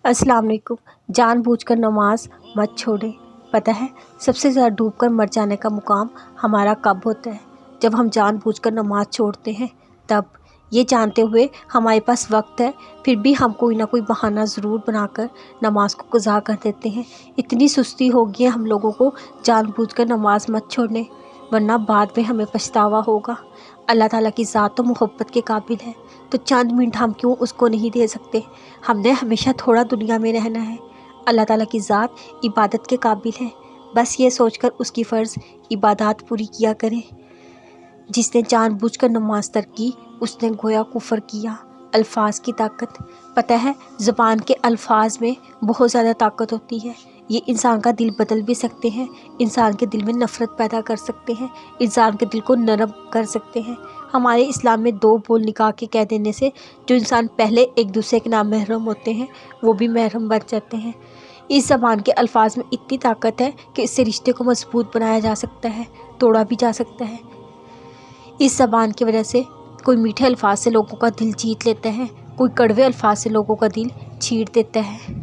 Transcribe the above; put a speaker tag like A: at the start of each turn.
A: अस्सलाम वालेकुम। जानबूझकर नमाज मत छोड़ें। पता है सबसे ज़्यादा डूबकर मर जाने का मुकाम हमारा कब होता है? जब हम जानबूझकर नमाज छोड़ते हैं तब। ये जानते हुए हमारे पास वक्त है फिर भी हम कोई ना कोई बहाना ज़रूर बनाकर नमाज को क़ज़ा कर देते हैं। इतनी सुस्ती होगी हम लोगों को जानबूझकर नमाज मत छोड़ने, वरना बाद में हमें पछतावा होगा। अल्लाह ताला की ज़ात तो मोहब्बत के काबिल है, तो चंद मिनट हम क्यों उसको नहीं दे सकते? हमने हमेशा थोड़ा दुनिया में रहना है। अल्लाह ताला की ज़ात इबादत के काबिल है, बस ये सोचकर उसकी फ़र्ज़ इबादत पूरी किया करें। जिसने जानबूझकर नमाज तर्क की उसने गोया कुफ़र किया। अल्फाज की ताकत। पता है ज़बान के अल्फाज में बहुत ज़्यादा ताकत होती है। ये इंसान का दिल बदल भी सकते हैं, इंसान के दिल में नफ़रत पैदा कर सकते हैं, इंसान के दिल को नरम कर सकते हैं। हमारे इस्लाम में 2 बोल निकाह के कह देने से जो इंसान पहले एक दूसरे के नाम महरम होते हैं वो भी महरम बन जाते हैं। इस ज़बान के अल्फाज में इतनी ताकत है कि इससे रिश्ते को मजबूत बनाया जा सकता है, तोड़ा भी जा सकता है। इस ज़बान की वजह से कोई मीठे अल्फाज से लोगों का दिल जीत लेता है, कोई कड़वे अल्फाज से लोगों का दिल छीड़ देता है।